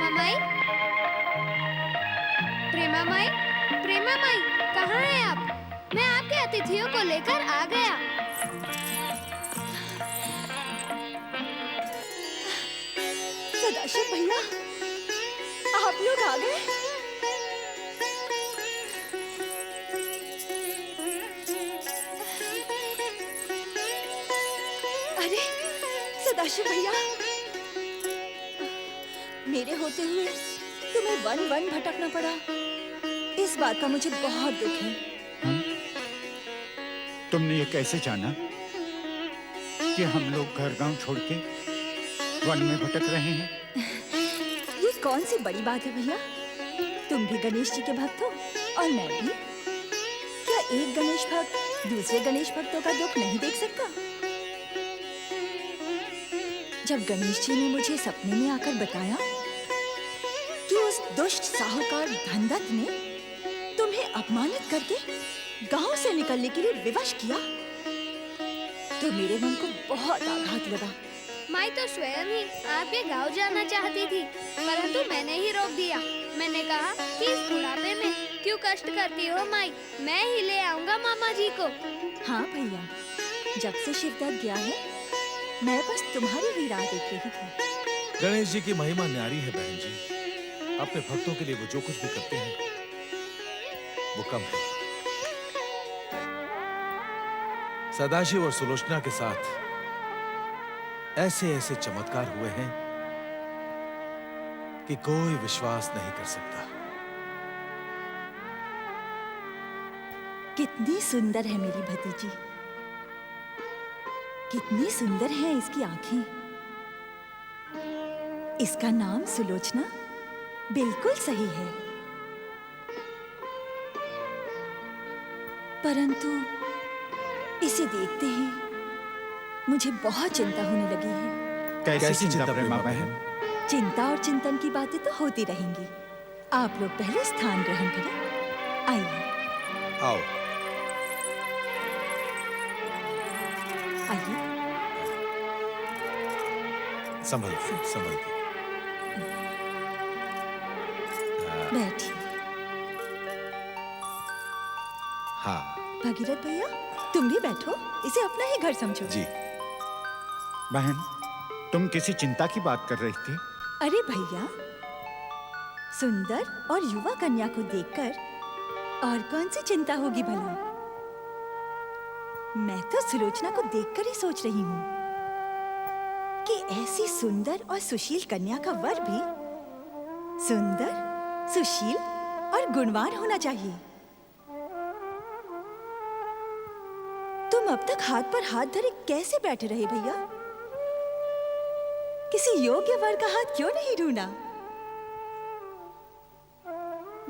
प्रेमा माई, प्रेमा माई, प्रेमा माई, कहाँ हैं आप? मैं आपके अतिथियों को लेकर आ गया। सदाशिव भैया, आप लोग आ गए? अरे सदाशिव भैया, मेरे होते हुए तुम्हें वन वन भटकना पड़ा। इस बात का मुझे बहुत दुख है। तुमने ये कैसे जाना कि हम लोग घर गांव छोड़ के वन में भटक रहे हैं? ये कौन सी बड़ी बात है भैया? तुम भी गणेश जी के भक्त हो और मैं भी। क्या एक गणेश भक्त दूसरे गणेश भक्तों का दुख नहीं देख सकता? जब गणेश जी ने मुझे सपने में आकर बताया कि उस दुष्ट साहूकार धनदत्त ने तुम्हें अपमानित करके गांव से निकलने के लिए विवश किया, तो मेरे मन को बहुत आघात लगा। माई तो स्वयं ही आपके गांव जाना चाहती थी, परंतु मैंने ही रोक दिया। मैंने कहा कि इस बुढ़ापे में क्यों कष्ट करती हो माई, मैं ही ले आऊंगा मामा जी को। हाँ भैया, जब से शिवदत्त गया है, मैं बस तुम्हारी ही राह देख रही थी। गणेश जी की महिमा न्यारी है बहन जी। अपने भक्तों के लिए वो जो कुछ भी करते हैं वो कम है। सदाशिव और सुलोचना के साथ ऐसे ऐसे चमत्कार हुए हैं कि कोई विश्वास नहीं कर सकता। कितनी सुंदर है मेरी भतीजी, कितनी सुंदर है इसकी आंखें। इसका नाम सुलोचना बिल्कुल सही है, परंतु इसे देखते ही मुझे बहुत चिंता होने लगी है। कैसी चिंता प्रेमा बहन? चिंता और चिंतन की बातें तो होती रहेंगी। आप लोग पहले स्थान ग्रहण करें। आइए आओ। आइए। संभल के, संभल के। बैठिए। हाँ भगीरथ भैया, तुम भी बैठो, इसे अपना ही घर समझो। जी। बहन, तुम किसी चिंता की बात कर रही थी? अरे भैया, सुंदर और युवा कन्या को देखकर और कौन सी चिंता होगी भला? मैं तो सुलोचना को देखकर ही सोच रही हूँ कि ऐसी सुंदर और सुशील कन्या का वर भी सुंदर, सुशील और गुणवान होना चाहिए। तुम अब तक हाथ पर हाथ धरे कैसे बैठे रहे भैया? किसी योग्य वर का हाथ क्यों नहीं ढूंढा?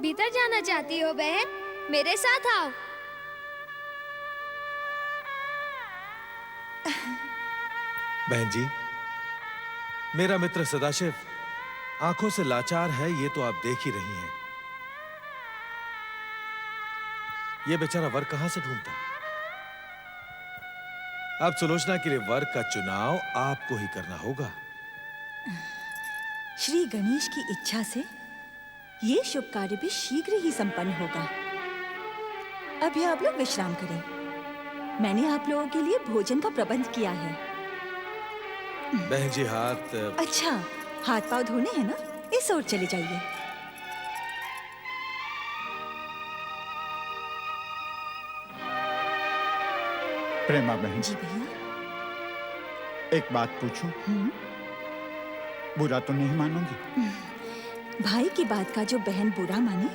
भीतर जाना चाहती हो बहन? मेरे साथ आओ। बहन जी, मेरा मित्र सदाशिव आंखों से लाचार है, ये तो आप देख ही रही हैं। ये बेचारा वर कहां से ढूंढता? अब सुलोचना के लिए वर का चुनाव आपको ही करना होगा। श्री गणेश की इच्छा से ये शुभ कार्य भी शीघ्र ही संपन्न होगा। अभी आप लोग विश्राम करें। मैंने आप लोगों के लिए भोजन का प्रबंध किया है। बहन जी हाथ। अच्छा, हाथ पांव धोने हैं ना? इस ओर चले जाइए। प्रेमा बहन जी भैया। एक बात पूछूं? बुरा तो नहीं मानोगी? भाई की बात का जो बहन बुरा माने,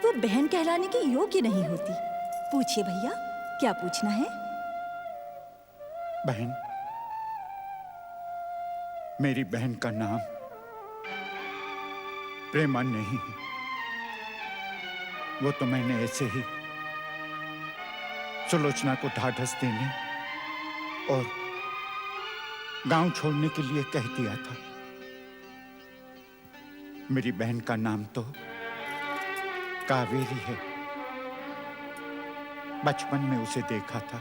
वो बहन कहलाने के योग्य नहीं होती। पूछिए भैया, क्या पूछना है? बहन, मेरी बहन का नाम प्रेमा नहीं है। वो तो मैंने ऐसे ही सुलोचना को ढाढ़स देने और गांव छोड़ने के लिए कह दिया था। मेरी बहन का नाम तो कावेरी है। बचपन में उसे देखा था,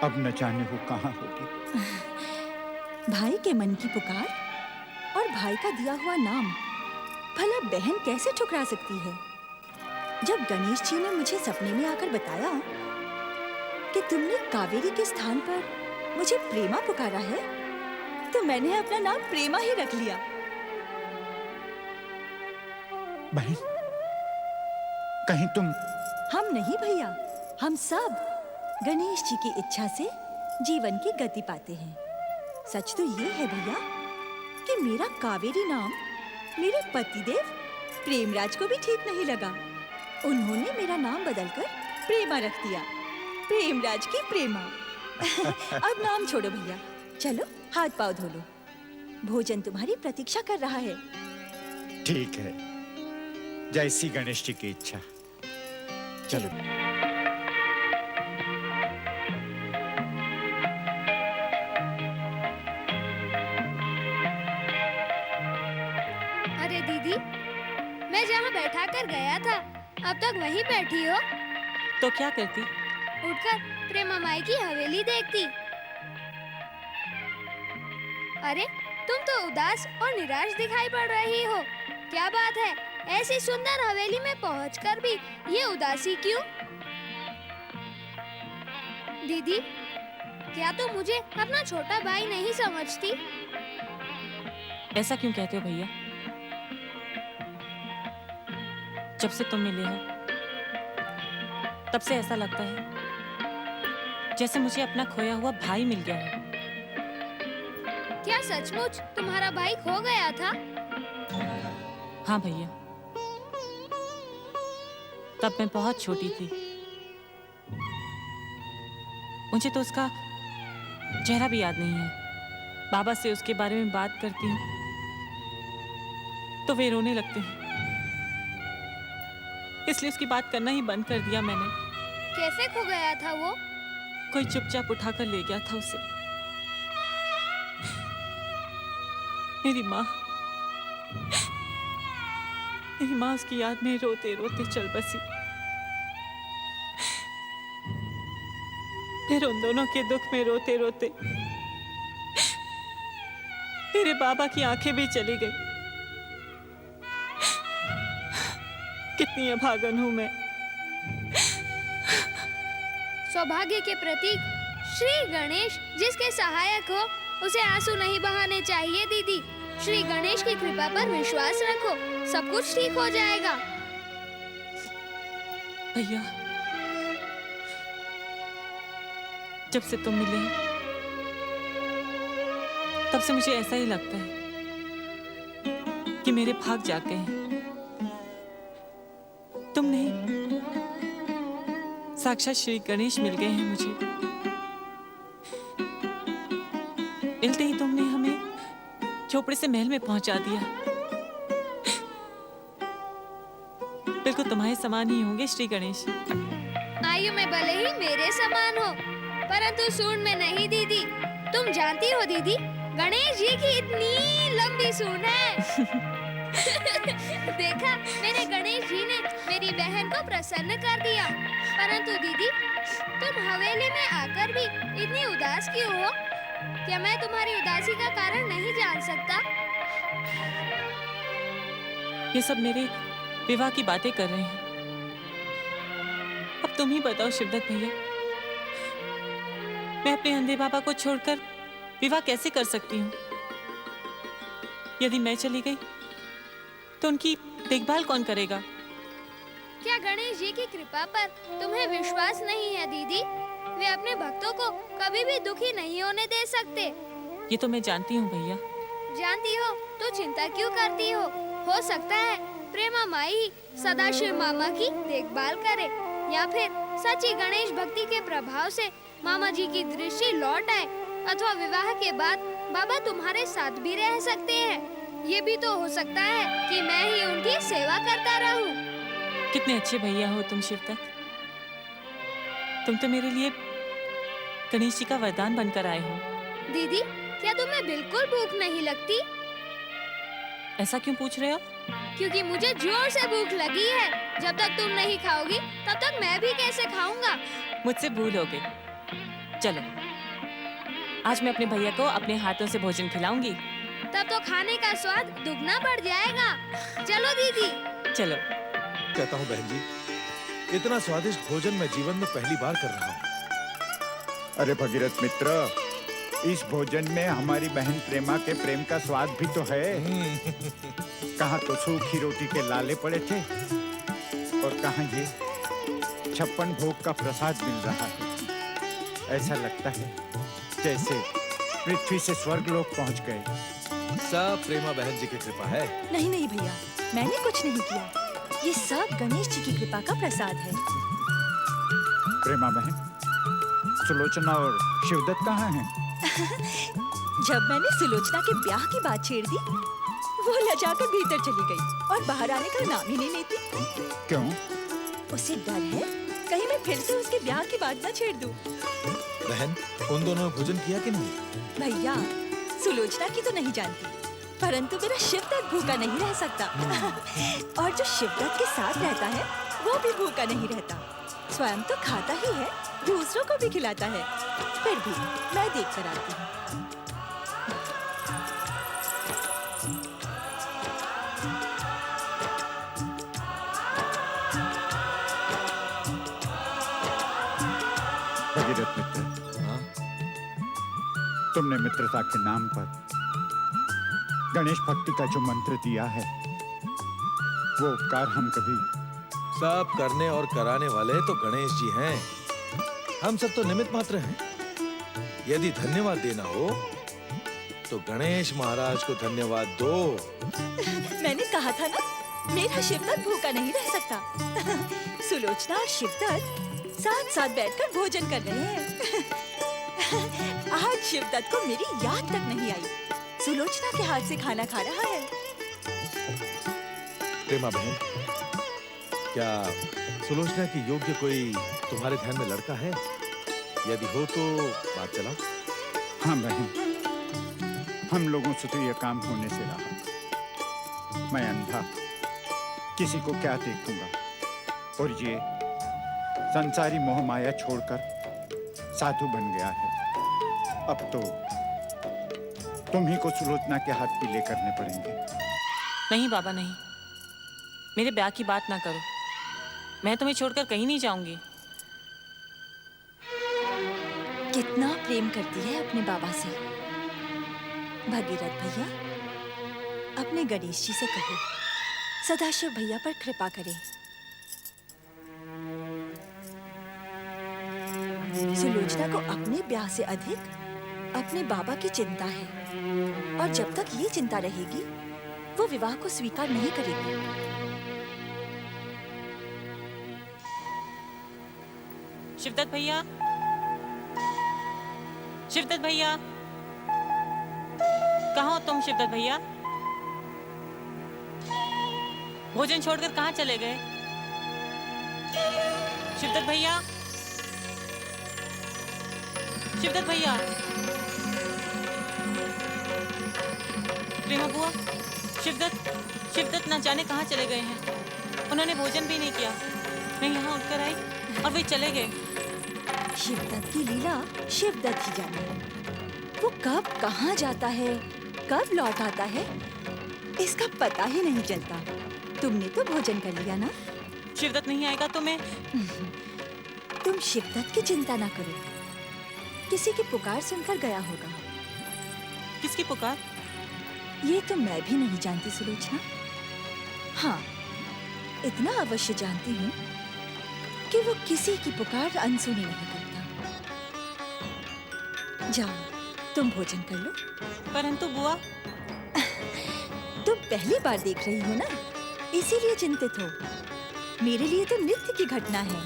अब न जाने वो कहां होगी। भाई के मन की पुकार और भाई का दिया हुआ नाम भला बहन कैसे ठुकरा सकती है? जब गणेश जी ने मुझे सपने में आकर बताया कि तुमने कावेरी के स्थान पर मुझे प्रेमा पुकारा है, तो मैंने अपना नाम प्रेमा ही रख लिया। बहन, कहीं तुम... हम नहीं भैया, हम सब गणेश जी की इच्छा से जीवन की गति पाते हैं। सच तो ये है भैया कि मेरा कावेरी नाम मेरे पतिदेव प्रेमराज को भी ठीक नहीं लगा। उन्होंने मेरा नाम बदलकर प्रेमा रख दिया, प्रेमराज की प्रेमा। अब नाम छोड़ो भैया, चलो हाथ पाँव धो लो, भोजन तुम्हारी प्रतीक्षा कर रहा है। ठीक है, जैसी गणेश जी की इच्छा। चलो। अरे दीदी, मैं जहाँ बैठा कर गया था अब तक वहीं बैठी हो? तो क्या करती? उठकर प्रेमा माई की हवेली देखती। अरे तुम तो उदास और निराश दिखाई पड़ रही हो, क्या बात है? ऐसी सुंदर हवेली में पहुंचकर भी ये उदासी क्यों? दीदी, क्या तुम मुझे अपना छोटा भाई नहीं समझती? ऐसा क्यों कहते हो भैया? जब से तुम मिले हो तब से ऐसा लगता है जैसे मुझे अपना खोया हुआ भाई मिल गया है। क्या सचमुच तुम्हारा भाई खो गया था? हाँ भैया, तब मैं बहुत छोटी थी। मुझे तो उसका चेहरा भी याद नहीं है। बाबा से उसके बारे में बात करती हूँ तो वे रोने लगते हैं, इसलिए उसकी बात करना ही बंद कर दिया मैंने। कैसे खो गया था वो? कोई चुपचाप उठाकर ले गया था उसे। मेरी माँ उसकी याद में रोते रोते चल बसी। फिर उन दोनों के दुख में रोते रोते मेरे बाबा की आंखें भी चली गई। कितनी अभागन हूं मैं। सौभाग्य के प्रतीक श्री गणेश जिसके सहायक हो, उसे आंसू नहीं बहाने चाहिए दीदी। श्री गणेश की कृपा पर विश्वास रखो, सब कुछ ठीक हो जाएगा। भैया, जब से तुम मिले हो तब से मुझे ऐसा ही लगता है कि मेरे भाग जाग गए हैं। तुम नहीं, साक्षात श्री गणेश मिल गए हैं मुझे। मिलते ही तुमने हमें झोपड़े से महल में पहुंचा दिया। बिल्कुल तुम्हारे समान ही होंगे श्री गणेश। आयु में भले ही मेरे समान हो, परंतु सूंड में नहीं दीदी। तुम जानती हो दीदी, गणेश जी की इतनी लंबी सूंड है। देखा, मेरे गणेश जी ने मेरी बहन को प्रसन्न कर दिया। परंतु दीदी, तुम हवेली में आकर भी इतनी उदास क्यों हो? क्या मैं तुम्हारी उदासी का कारण नहीं जान सकता? ये सब मेरे विवाह की बातें कर रहे हैं। अब तुम ही बताओ शिवदत्त भैया, मैं अपने अंधे बाबा को छोड़कर विवाह कैसे कर सकती हूँ? यदि मैं चली गई तो उनकी देखभाल कौन करेगा? क्या गणेश जी की कृपा पर तुम्हें विश्वास नहीं है दीदी? वे अपने भक्तों को कभी भी दुखी नहीं होने दे सकते। ये तो मैं जानती हूँ भैया। जानती हो तो चिंता क्यों करती हो? हो सकता है प्रेमा माई ही सदाशिव मामा की देखभाल करे, या फिर सच्ची गणेश भक्ति के प्रभाव से मामा जी की दृष्टि लौट आए, अथवा विवाह के बाद बाबा तुम्हारे साथ भी रह सकते हैं। ये भी तो हो सकता है कि मैं ही उनकी सेवा करता रहूं। कितने अच्छे भैया हो तुम शिवदत्त। तुम तो मेरे लिए गणेश जी का वरदान बनकर आए हो। दीदी, क्या तुम्हें बिल्कुल भूख नहीं लगती? ऐसा क्यों पूछ रहे हो? क्योंकि मुझे जोर से भूख लगी है। जब तक तुम नहीं खाओगी तब तक मैं भी कैसे खाऊंगा? मुझसे भूल हो गई। चलो, आज मैं अपने भैया को अपने हाथों से भोजन खिलाऊंगी। तब तो खाने का स्वाद दुगना बढ़ जाएगा। चलो दीदी। चलो। कहता हूँ बहन जी, इतना स्वादिष्ट भोजन मैं जीवन में पहली बार कर रहा हूँ। अरे भगीरथ मित्र, इस भोजन में हमारी बहन प्रेमा के प्रेम का स्वाद भी तो है। कहाँ तो सूखी रोटी के लाले पड़े थे और कहाँ ये 56 भोग का प्रसाद मिल रहा है। ऐसा लगता है जैसे पृथ्वी से स्वर्गलोक पहुंच गए। सब प्रेमा बहन जी की कृपा है। नहीं नहीं भैया, मैंने कुछ नहीं किया। ये सब गणेश जी की कृपा का प्रसाद है। प्रेमा बहन, सुलोचना और शिवदत्त कहाँ हैं? जब मैंने सुलोचना के ब्याह की बात छेड़ दी, वो लजाकर भीतर चली गई और बाहर आने का नाम ही नहीं लेती। क्यों? उसे डर है कहीं मैं फिर से उसके ब्याह की बात न छेड़ दूं। बहन, उन दोनों ने भोजन किया कि नहीं? भैया, सुलोचना की तो नहीं जानती, परंतु मेरा शिवदत्त भूखा नहीं रह सकता। और जो शिवदत्त के साथ रहता है, वो भी भूखा नहीं रहता। स्वयं तो खाता ही है, दूसरों को भी खिलाता है। फिर भी मैं देख कर आती हूँ। भगीरथ मित्र, हाँ? तुमने मित्रता के नाम पर गणेश भक्ति का जो मंत्र दिया है, वो उपकार हम कभी। सब करने और कराने वाले तो गणेश जी हैं। हम सब तो निमित्त मात्र हैं। यदि धन्यवाद देना हो तो गणेश महाराज को धन्यवाद दो। मैंने कहा था ना, मेरा शिवदत्त भूखा नहीं रह सकता। सुलोचना और शिवदत्त साथ साथ बैठकर भोजन कर रहे हैं। आज शिवदत्त को मेरी याद तक नहीं आई। सुलोचना के हाथ से खाना खा रहा है। प्रेमा बहन, क्या सुलोचना की योग्य कोई तुम्हारे ध्यान में लड़का है? यदि हो तो बात चलाओ। हाँ बहन, हम लोगों से तो यह काम होने से रहा। मैं अंधा, किसी को क्या देखूंगा, और ये संसारी मोह माया छोड़कर साधु बन गया है। अब तो तुम ही को सुलोचना के हाथ पीले करने पड़ेंगे। नहीं बाबा, नहीं। मेरे ब्याह की बात ना करो। मैं तुम्हें छोड़कर कहीं नहीं जाऊंगी। कितना प्रेम करती है अपने बाबा से। भगीरथ भैया, अपने गणेश जी से कहो, सदाशिव भैया पर कृपा करें। सुलोचना को अपने ब्याह से अधिक अपने बाबा की चिंता है, और जब तक ये चिंता रहेगी, वो विवाह को स्वीकार नहीं करेगी। शिवदत्त भैया, शिवदत्त भैया, कहाँ हो तुम शिवदत्त भैया? भोजन छोड़कर कहाँ चले गए? शिवदत्त भैया, शिवदत्त भैया, प्रेमा बुआ, शिवदत्त न जाने कहाँ चले गए हैं। उन्होंने भोजन भी नहीं किया। मैं यहाँ उठकर आई और वे चले गए। शिवदत्त की लीला शिवदत्त ही जाने। वो कब कहाँ जाता है, कब लौट आता है, इसका पता ही नहीं चलता। तुमने तो भोजन कर लिया ना? शिवदत्त नहीं आएगा तो मैं... तुम शिवदत्त की चिंता ना करो। किसी की पुकार सुनकर गया होगा। किसकी पुकार? ये तो मैं भी नहीं जानती सुलोचना। हाँ, इतना अवश्य जानती हूँ कि वो किसी की पुकार अनसुनी नहीं करता। जाओ, तुम भोजन कर लो। परंतु बुआ... तुम पहली बार देख रही हो ना, इसीलिए चिंतित हो। मेरे लिए तो नित्य की घटना है।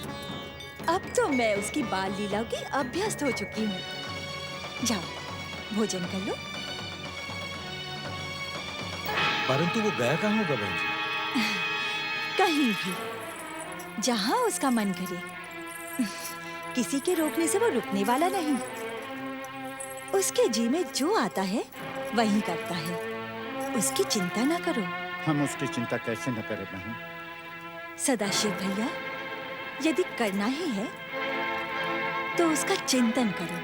अब तो मैं उसकी बाल लीला की अभ्यस्त हो चुकी हूँ। जाओ, भोजन कर लो। परंतु वो गया कहाँ होगा बहन जी? कहीं भी, जहाँ उसका मन करे। किसी के रोकने से वो रुकने वाला नहीं। उसके जी में जो आता है वही करता है। उसकी चिंता ना करो। हम उसकी चिंता कैसे न करें बहन? सदाशिव भैया, यदि करना ही है तो उसका चिंतन करो।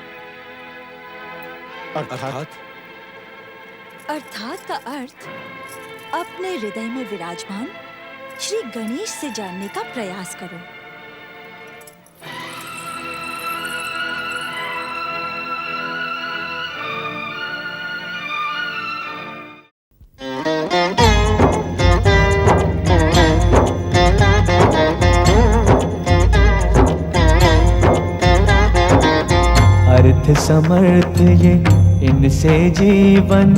अर्थात? अर्थात का अर्थ अपने हृदय में विराजमान श्री गणेश से जानने का प्रयास करो। अर्थ समर्थ ये इनसे जीवन,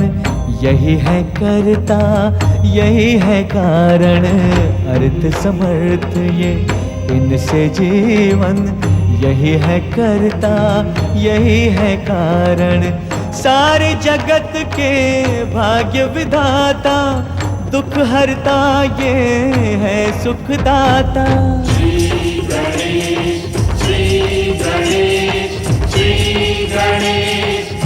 यही है करता यही है कारण। अर्थ समर्थ ये इनसे जीवन, यही है करता यही है कारण। सारे जगत के भाग्य विधाता, दुख हरता ये है सुखदाता। श्री गणेश, श्री गणेश, श्री गणेश।